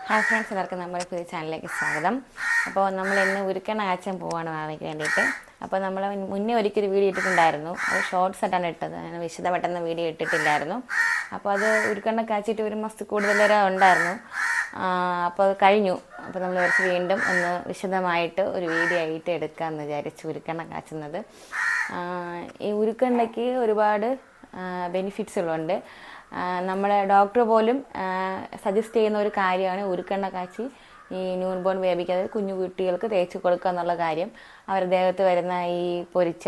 Hi friends, എല്ലാവർക്കും നമ്മുടെ പുതിയ ചാനലിലേക്ക് സ്വാഗതം. അപ്പോൾ നമ്മൾ ഇന്ന് ഉരുക്കണ കാച്ചാൻ പോവാണ് വാവയ്ക്ക് വേണ്ടിയിട്ട്. അപ്പോൾ നമ്മൾ മുന്നേ ഒരിക്കലും വീഡിയോ ഇട്ടിട്ടുണ്ടായിരുന്നു. അത് ഷോർട്സ് ആയിട്ടാണ് ഇട്ടത്, അങ്ങനെ വിശദമായിട്ടൊന്നും വീഡിയോ ഇട്ടിട്ടില്ലായിരുന്നു. അപ്പോൾ അത് ഉരുക്കണ്ണ കാച്ചിട്ട് ഒരു മാസത്തിൽ കൂടുതലേറെ ഉണ്ടായിരുന്നു. അപ്പോൾ അത് കഴിഞ്ഞു. അപ്പോൾ നമ്മൾ കുറച്ച് വീണ്ടും ഒന്ന് വിശദമായിട്ട് ഒരു വീഡിയോ ആയിട്ട് എടുക്കാമെന്ന് വിചാരിച്ചു. ഉരുക്കണ്ണ കാച്ചുന്നത്, ഈ ഉരുക്കണ്ണയ്ക്ക് ഒരുപാട് ബെനിഫിറ്റ്സുകളുണ്ട്. നമ്മുടെ ഡോക്ടർ പോലും സജസ്റ്റ് ചെയ്യുന്ന ഒരു കാര്യമാണ് ഉരുക്കെണ്ണ കാച്ചി ഈ ന്യൂ ബോൺ ബേബിക്ക്, അതായത് കുഞ്ഞു കുട്ടികൾക്ക് തേച്ച് കൊടുക്കുക എന്നുള്ള കാര്യം. അവരുടെ ദേഹത്ത് വരുന്ന ഈ പൊരിച്ച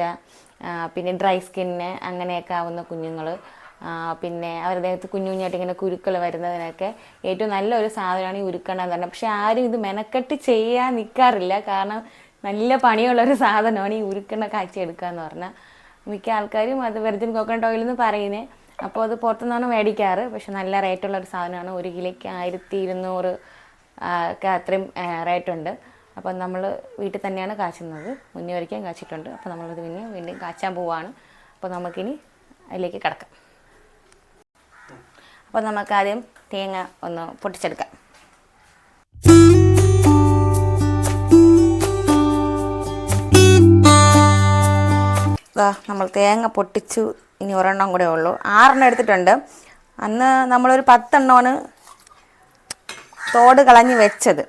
പിന്നെ ഡ്രൈ സ്കിന്നിന് അങ്ങനെയൊക്കെ ആവുന്ന കുഞ്ഞുങ്ങൾ, പിന്നെ അവരുടെ ദേഹത്ത് കുഞ്ഞു കുഞ്ഞായിട്ട് ഇങ്ങനെ കുരുക്കൾ വരുന്നതിനൊക്കെ ഏറ്റവും നല്ലൊരു സാധനമാണ് ഈ ഉരുക്കെണ്ണ എന്ന് പറഞ്ഞാൽ. പക്ഷെ ആരും ഇത് മെനക്കെട്ട് ചെയ്യാൻ നിൽക്കാറില്ല, കാരണം നല്ല പണിയുള്ളൊരു സാധനമാണ് ഈ ഉരുക്കെണ്ണ കാച്ചി എടുക്കുക എന്ന് പറഞ്ഞാൽ. മിക്ക ആൾക്കാരും അത് വെർജിൻ കോക്കനട്ട് ഓയിൽ എന്ന് പറയുന്നത്. അപ്പോൾ അത് പുറത്തുനിന്നാണ് മേടിക്കാറ്, പക്ഷെ നല്ല റേറ്റുള്ളൊരു സാധനമാണ്. 1 കിലോയ്ക്ക് 1200 ഒക്കെ അത്രയും റേറ്റുണ്ട്. അപ്പം നമ്മൾ വീട്ടിൽ തന്നെയാണ് കാച്ചുന്നത്. മുന്നേ ഒരിക്കലും കാച്ചിട്ടുണ്ട്. അപ്പോൾ നമ്മളത് വീണ്ടും കാച്ചാൻ പോവുകയാണ്. അപ്പോൾ നമുക്കിനി അതിലേക്ക് കിടക്കാം. അപ്പോൾ നമുക്കാദ്യം തേങ്ങ ഒന്ന് പൊട്ടിച്ചെടുക്കാം. നമ്മൾ തേങ്ങ പൊട്ടിച്ചു. ഇനി ഒരെണ്ണം കൂടെ ഉള്ളൂ. 6 എടുത്തിട്ടുണ്ട്. അന്ന് നമ്മളൊരു 10 എണ്ണമാണ് തോട് കളഞ്ഞ് വെച്ചത്.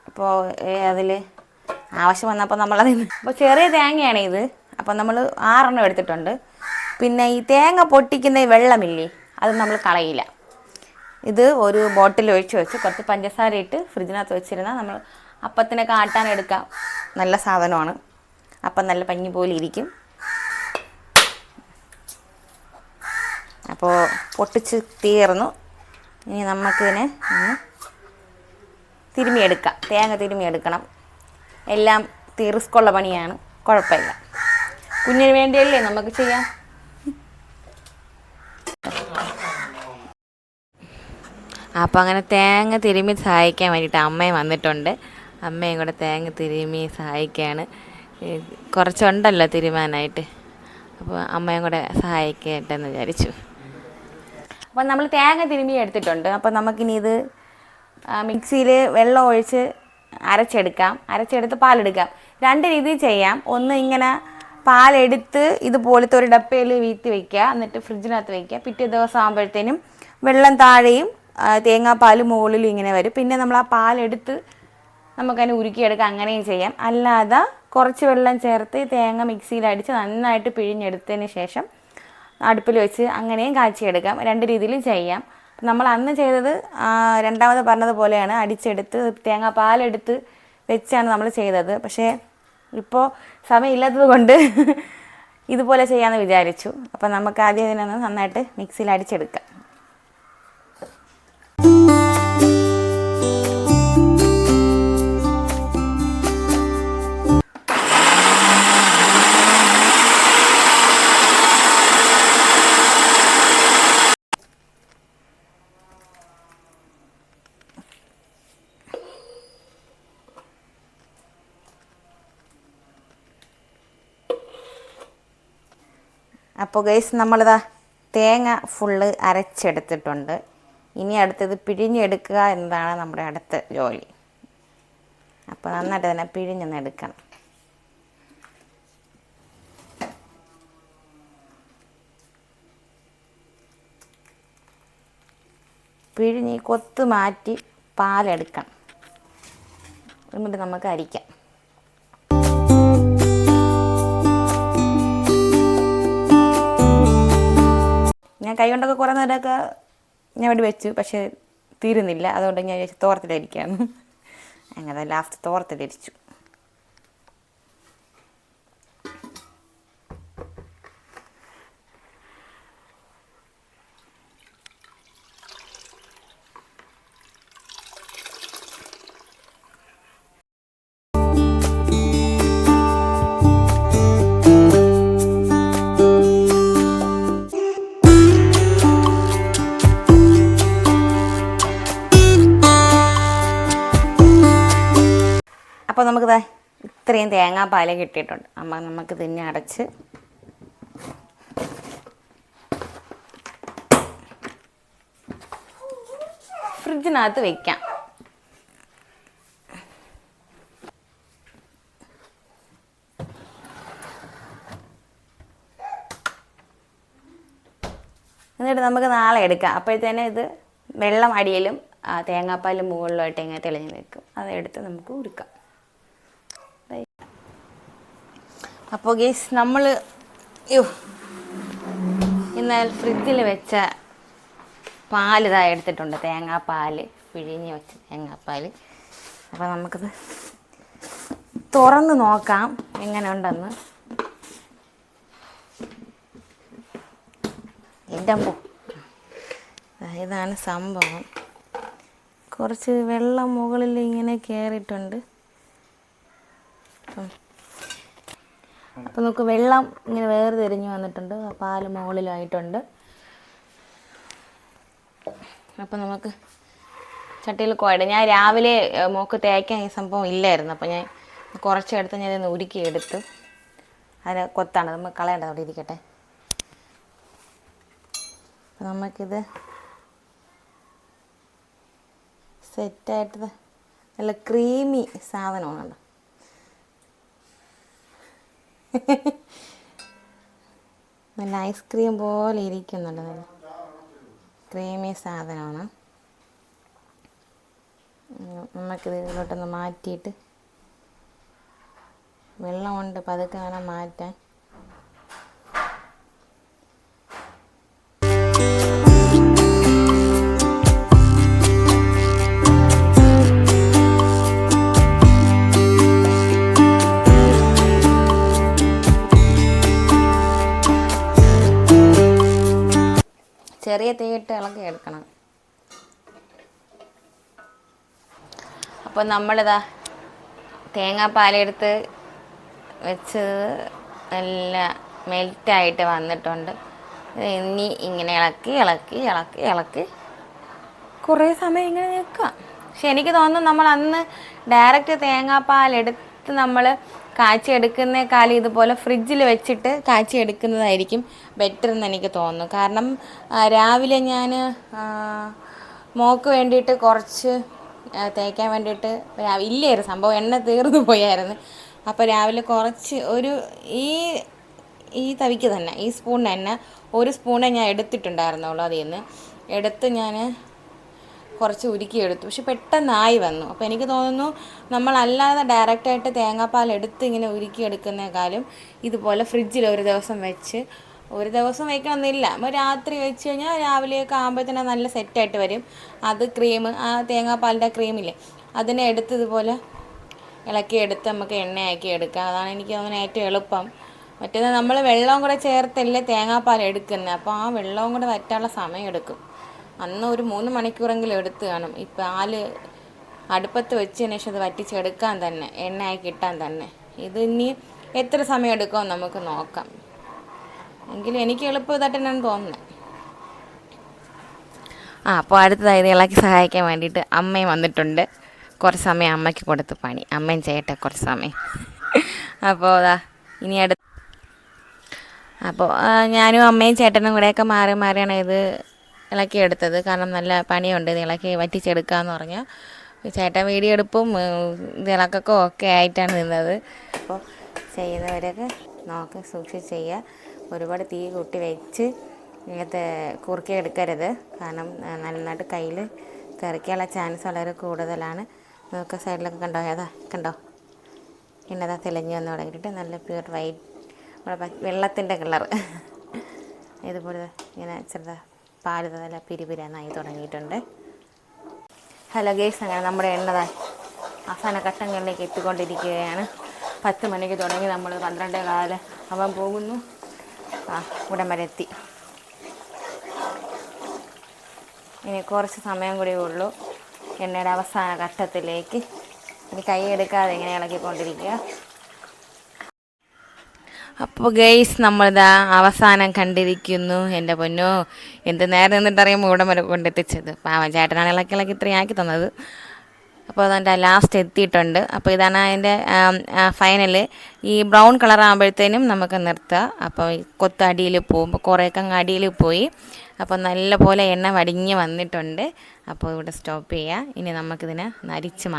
അപ്പോൾ അതിൽ ആവശ്യം വന്നപ്പോൾ നമ്മളതിന്, അപ്പോൾ ചെറിയ തേങ്ങയാണ് ഇത്. അപ്പോൾ നമ്മൾ 6 എടുത്തിട്ടുണ്ട്. പിന്നെ ഈ തേങ്ങ പൊട്ടിക്കുന്ന ഈ വെള്ളമില്ലേ, അത് നമ്മൾ കളയില്ല. ഇത് ഒരു ബോട്ടിൽ ഒഴിച്ച് വെച്ച് കുറച്ച് പഞ്ചസാര ഇട്ട് ഫ്രിഡ്ജിനകത്ത് വെച്ചിരുന്നാൽ നമ്മൾ അപ്പത്തിനൊക്കെ ആട്ടാനെടുക്കാം. നല്ല സാധനമാണ്. അപ്പം നല്ല പഞ്ഞി പോലെ ഇരിക്കും. അപ്പോൾ പൊട്ടിച്ച് തീർന്നു. ഇനി നമുക്കിതിനെ ഒന്ന് തിരുമ്മിയെടുക്കാം. തേങ്ങ തിരുമ്മിയെടുക്കണം. എല്ലാം റിസ്ക്കുള്ള പണിയാണ്, കുഴപ്പമില്ല. കുഞ്ഞിന് വേണ്ടിയല്ലേ നമുക്ക് ചെയ്യാം. അപ്പോൾ അങ്ങനെ തേങ്ങ തിരുമ്മി സഹായിക്കാൻ വേണ്ടിയിട്ട് അമ്മയും വന്നിട്ടുണ്ട്. അമ്മയും കൂടെ തേങ്ങ തിരുമ്മി സഹായിക്കുകയാണ്. കുറച്ചുണ്ടല്ലോ തിരുമാനായിട്ട്, അപ്പോൾ അമ്മയും കൂടെ സഹായിക്കട്ടെ എന്ന് വിചാരിച്ചു. അപ്പോൾ നമ്മൾ തേങ്ങ തിരുമ്മി എടുത്തിട്ടുണ്ട്. അപ്പോൾ നമുക്കിനി ഇത് മിക്സിയിൽ വെള്ളം ഒഴിച്ച് അരച്ചെടുത്ത് പാലെടുക്കാം. 2 രീതിയിൽ ചെയ്യാം. ഒന്ന് ഇങ്ങനെ പാലെടുത്ത് ഇതുപോലത്തെ ഒരു ഡപ്പയിൽ വീഴ്ത്തി വയ്ക്കുക, എന്നിട്ട് ഫ്രിഡ്ജിനകത്ത് വയ്ക്കുക. പിറ്റേ ദിവസം ആകുമ്പോഴത്തേനും വെള്ളം താഴെയും തേങ്ങാപ്പാൽ മുകളിലും ഇങ്ങനെ വരും. പിന്നെ നമ്മൾ ആ പാലെടുത്ത് നമുക്കതിനെ ഉരുക്കിയെടുക്കാം. അങ്ങനെയും ചെയ്യാം. അല്ലാതെ കുറച്ച് വെള്ളം ചേർത്ത് തേങ്ങ മിക്സിയിൽ അടിച്ച് നന്നായിട്ട് പിഴിഞ്ഞെടുത്തതിന് ശേഷം അടുപ്പിൽ വെച്ച് അങ്ങനെയും കാച്ചിയെടുക്കാം. 2 രീതിയിലും ചെയ്യാം. നമ്മൾ അന്ന് ചെയ്തത് രണ്ടാമത് പറഞ്ഞതുപോലെയാണ്, അടിച്ചെടുത്ത് തേങ്ങാപ്പാലെടുത്ത് വെച്ചാണ് നമ്മൾ ചെയ്തത്. പക്ഷേ ഇപ്പോൾ സമയമില്ലാത്തത് കൊണ്ട് ഇതുപോലെ ചെയ്യാമെന്ന് വിചാരിച്ചു. അപ്പം നമുക്ക് ആദ്യം ഇതിനൊന്ന് നന്നായിട്ട് മിക്സിയിൽ അടിച്ചെടുക്കാം. അപ്പോൾ ഗൈസ്, നമ്മളിതാ തേങ്ങ ഫുള്ള് അരച്ചെടുത്തിട്ടുണ്ട്. ഇനി അടുത്തത് പിഴിഞ്ഞെടുക്കുക എന്നതാണ് നമ്മുടെ അടുത്ത ജോലി. അപ്പോൾ നന്നായിട്ട് തന്നെ പിഴിഞ്ഞൊന്ന് എടുക്കണം. പിഴിഞ്ഞ് കൊത്ത് മാറ്റി പാലെടുക്കണം. എന്നിട്ട് നമുക്ക് അരിക്കാം. ഞാൻ കൈ കൊണ്ടൊക്കെ കുറേ നേരമൊക്കെ ഞാൻ വേണ്ടി വെച്ചു, പക്ഷേ തീരുന്നില്ല. അതുകൊണ്ട് ഞാൻ വിചാരിച്ചു തോർത്തിലരിക്കുകയാണ്. അങ്ങനെ ലാസ്റ്റ് തോർത്തിലരിച്ചു. അപ്പോൾ നമുക്കിത് ഇത്രയും തേങ്ങാപ്പാൽ കിട്ടിയിട്ടുണ്ട്. അമ്മ നമുക്ക് തന്നെ അടച്ച് ഫ്രിഡ്ജിനകത്ത് വയ്ക്കാം. എന്നിട്ട് നമുക്ക് നാളെ എടുക്കാം. അപ്പോഴത്തേനും ഇത് വെള്ളം അടിയിലും തേങ്ങാപ്പാലും മുകളിലായിട്ട് ഇങ്ങനെ തെളിഞ്ഞ് നിൽക്കും. അതെടുത്ത് നമുക്ക് ഉരുക്കാം. അപ്പോൾ ഗൈസ് നമ്മൾ ഇന്നലെ ഫ്രിഡ്ജിൽ വെച്ച പാൽ എടുത്തിട്ടുണ്ട്. തേങ്ങാപ്പാൽ പിഴിഞ്ഞ് വെച്ച തേങ്ങാപ്പാൽ. അപ്പോൾ നമുക്കത് തുറന്ന് നോക്കാം എങ്ങനെ ഉണ്ടെന്ന്. ഇതാണ് സംഭവം. കുറച്ച് വെള്ളം മുകളിൽ ഇങ്ങനെ കയറിയിട്ടുണ്ട്. അപ്പോൾ നമുക്ക് വെള്ളം ഇങ്ങനെ വേർതിരിഞ്ഞ് വന്നിട്ടുണ്ട്. പാല് മുകളിലായിട്ടുണ്ട്. അപ്പോൾ നമുക്ക് ചട്ടിയിൽ കുഴയിടാം. ഞാൻ രാവിലെ മോക്ക് തേക്കാൻ ഈ സംഭവം ഇല്ലായിരുന്നു. അപ്പോൾ ഞാൻ കുറച്ചെടുത്ത് ഞാൻ ഇന്ന് ഉരുക്കിയെടുത്ത്. അതിന് കൊത്താണ്, നമുക്ക് കളയണ്ട, അവിടെ ഇരിക്കട്ടെ. അപ്പോൾ നമുക്കിത് സെറ്റായിട്ട് നല്ല ക്രീമി സാധനമാണ്. നല്ല ഐസ്ക്രീം പോലെ ഇരിക്കുന്നുണ്ട്. നല്ല ക്രീമി സാധനമാണ്. നമുക്കിത് ഇതിലോട്ടൊന്ന് മാറ്റിയിട്ട് വെള്ളം കൊണ്ട് പതുക്കെ വേണം മാറ്റാൻ. ചെറിയ തീയിട്ട് ഇളക്കി എടുക്കണം. അപ്പോൾ നമ്മളിതാ തേങ്ങാപ്പാലെടുത്ത് വെച്ചത് നല്ല മെൽറ്റായിട്ട് വന്നിട്ടുണ്ട്. ഇനി ഇങ്ങനെ ഇളക്കി ഇളക്കി ഇളക്കി ഇളക്കി കുറേ സമയം ഇങ്ങനെ നിൽക്കുക. പക്ഷെ എനിക്ക് തോന്നുന്നു നമ്മൾ അന്ന് ഡയറക്റ്റ് തേങ്ങാപ്പാലെടുത്ത് നമ്മൾ കാച്ചിയെടുക്കുന്നേക്കാളും ഇതുപോലെ ഫ്രിഡ്ജിൽ വെച്ചിട്ട് കാച്ചിയെടുക്കുന്നതായിരിക്കും ബെറ്റർ എന്ന് എനിക്ക് തോന്നുന്നു. കാരണം രാവിലെ ഞാൻ മോക്ക് വേണ്ടിയിട്ട് കുറച്ച് തേക്കാൻ വേണ്ടിയിട്ട് ഇല്ലായിരുന്നു സംഭവം, എണ്ണ തീർന്നു പോയായിരുന്നു. അപ്പോൾ രാവിലെ കുറച്ച് ഈ തവിക്ക് തന്നെ, ഈ സ്പൂണിന് തന്നെ ഒരു സ്പൂണേ ഞാൻ എടുത്തിട്ടുണ്ടായിരുന്നുള്ളൂ. അതിൽ നിന്ന് എടുത്ത് ഞാൻ കുറച്ച് ഉരുക്കിയെടുത്തു. പക്ഷെ പെട്ടെന്നായി വന്നു. അപ്പോൾ എനിക്ക് തോന്നുന്നു നമ്മളല്ലാതെ ഡയറക്റ്റായിട്ട് തേങ്ങാപ്പാൽ എടുത്ത് ഇങ്ങനെ ഉരുക്കിയെടുക്കുന്നേക്കാളും ഇതുപോലെ ഫ്രിഡ്ജിൽ ഒരു ദിവസം വെച്ച്, ഒരു ദിവസം വയ്ക്കണമെന്നില്ല, അപ്പോൾ രാത്രി വെച്ച് കഴിഞ്ഞാൽ രാവിലെയൊക്കെ ആകുമ്പോഴത്തേനും നല്ല സെറ്റായിട്ട് വരും. അത് ക്രീം, ആ തേങ്ങാപ്പാലിൻ്റെ ക്രീമില്ലേ, അതിനെ എടുത്ത് ഇതുപോലെ ഇളക്കിയെടുത്ത് നമുക്ക് എണ്ണയാക്കി എടുക്കാം. അതാണ് എനിക്ക് തോന്നുന്നത് ഏറ്റവും എളുപ്പം. മറ്റേത് നമ്മൾ വെള്ളവും കൂടെ ചേർത്തല്ലേ തേങ്ങാപ്പാൽ എടുക്കുന്നത്. അപ്പോൾ ആ വെള്ളവും കൂടെ വറ്റാനുള്ള സമയം എടുക്കും. അന്ന് ഒരു 3 മണിക്കൂറെങ്കിലും എടുത്ത് കാണും. ഈ പാല് അടുപ്പത്ത് വെച്ചതിന് ശേഷം അത് വറ്റിച്ചെടുക്കാൻ തന്നെ, എണ്ണയായി കിട്ടാൻ തന്നെ. ഇത് ഇനി എത്ര സമയം എടുക്കുമെന്ന് നമുക്ക് നോക്കാം. എങ്കിലും എനിക്ക് എളുപ്പം ഇതായിട്ട് തന്നെയാണ് തോന്നുന്നത്. അപ്പോൾ അടുത്തതായത് ഇളക്കി സഹായിക്കാൻ വേണ്ടിയിട്ട് അമ്മയും വന്നിട്ടുണ്ട്. കുറച്ച് സമയം അമ്മയ്ക്ക് കൊടുത്ത് പണി, അമ്മയും ചെയ്യട്ടെ കുറച്ച് സമയം. അപ്പോൾ ഇനി അപ്പോൾ ഞാനും അമ്മയും ചേട്ടനും കൂടെയൊക്കെ മാറി മാറിയാണ് ഇത് ഇളക്കിയെടുത്തത്. കാരണം നല്ല പണിയുണ്ട് ഇത് ഇളക്കി വറ്റിച്ചെടുക്കാമെന്ന് പറഞ്ഞാൽ. ചേട്ടൻ വീഡിയോ എടുപ്പും ഇത് ഇളക്കൊക്കെ ഒക്കെ ആയിട്ടാണ് നിന്നത്. അപ്പോൾ ചെയ്യുന്നവരൊക്കെ നോക്കി സൂക്ഷിച്ച് ചെയ്യുക. ഒരുപാട് തീ കൂട്ടി വെച്ച് ഇങ്ങനത്തെ കുറുക്കി എടുക്കരുത്. കാരണം നന്നായിട്ട് കയ്യിൽ തെറിക്കാനുള്ള ചാൻസ് വളരെ കൂടുതലാണ്. നമുക്ക് സൈഡിലൊക്കെ കണ്ടോ എന്നതാ തെളിഞ്ഞ് വന്ന് തുടങ്ങിയിട്ട് നല്ല പ്യൂർ വൈറ്റ് വെള്ളത്തിൻ്റെ കളറ്. ഇതുപോലെ ഇങ്ങനെ ചെറുതാ പാല് നല്ല പിരിപിരാന്നായി തുടങ്ങിയിട്ടുണ്ട്. ഹലോ ഗൈസ്, അങ്ങനെ നമ്മുടെ എണ്ണതായി അവസാന ഘട്ടങ്ങളിലേക്ക് എത്തിക്കൊണ്ടിരിക്കുകയാണ്. 10 മണിക്ക് തുടങ്ങി നമ്മൾ 12:15 ആവാൻ പോകുന്നു. ഉടൻ വരെ എത്തി. ഇനി കുറച്ച് സമയം കൂടിയേ ഉള്ളൂ എണ്ണയുടെ അവസാന ഘട്ടത്തിലേക്ക്. ഇനി കൈ എടുക്കാതെ ഇങ്ങനെ ഇളക്കിക്കൊണ്ടിരിക്കുക. അപ്പോൾ ഗൈസ് നമ്മളിതാ അവസാനം കണ്ടിരിക്കുന്നു. എൻ്റെ പൊന്നോ, എന്ത് നേരം നിന്നിട്ടറിയുമ്പോൾ ഇവിടെ വരെ കൊണ്ടെത്തിച്ചത്. പാവം ചേട്ടനാണ് ഇളക്കി ഇത്രയും ആക്കി തന്നത്. അപ്പോൾ അതെൻ്റെ ലാസ്റ്റ് എത്തിയിട്ടുണ്ട്. അപ്പോൾ ഇതാണ് അതിൻ്റെ ഫൈനൽ. ഈ ബ്രൗൺ കളർ ആകുമ്പോഴത്തേനും നമുക്ക് നിർത്തുക. അപ്പോൾ കൊത്ത് അടിയിൽ പോകുമ്പോൾ കുറേയൊക്കെ അങ്ങ് അടിയിൽ പോയി. അപ്പോൾ നല്ല പോലെ എണ്ണ വടിഞ്ഞ് വന്നിട്ടുണ്ട്. അപ്പോൾ ഇവിടെ സ്റ്റോപ്പ് ചെയ്യുക. ഇനി നമുക്കിതിനെ അരിച്ച്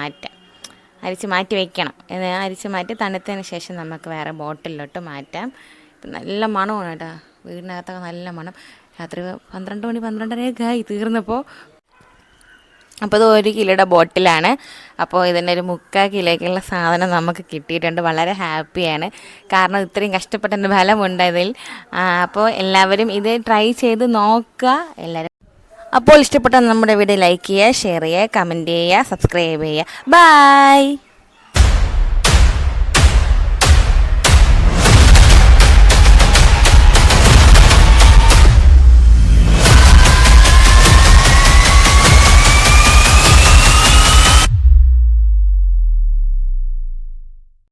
മാറ്റി വയ്ക്കണം. അരിച്ച് മാറ്റി തണുത്തതിന് ശേഷം നമുക്ക് വേറെ ബോട്ടിലോട്ട് മാറ്റാം. ഇപ്പം നല്ല മണമാണ് കേട്ടോ, വീടിനകത്തൊക്കെ നല്ല മണം. രാത്രി 12 മണി 12:30 ആയി തീർന്നപ്പോൾ. അപ്പോൾ ഇത് 1 കിലോയുടെ ബോട്ടിലാണ്. അപ്പോൾ ഇതിൻ്റെ ഒരു 3/4 കിലോയ്ക്കുള്ള സാധനം നമുക്ക് കിട്ടിയിട്ടുണ്ട്. വളരെ ഹാപ്പിയാണ്, കാരണം ഇത്രയും കഷ്ടപ്പെട്ടതിൻ്റെ ഫലമുണ്ട് ഇതിൽ. അപ്പോൾ എല്ലാവരും ഇത് ട്രൈ ചെയ്ത് നോക്കുക എല്ലാവരും. അപ്പോൾ ഇഷ്ടപ്പെട്ട നമ്മുടെ വീഡിയോ ലൈക്ക് ചെയ്യുക, ഷെയർ ചെയ്യുക, കമൻറ്റ് ചെയ്യുക, സബ്സ്ക്രൈബ് ചെയ്യുക. ബൈ.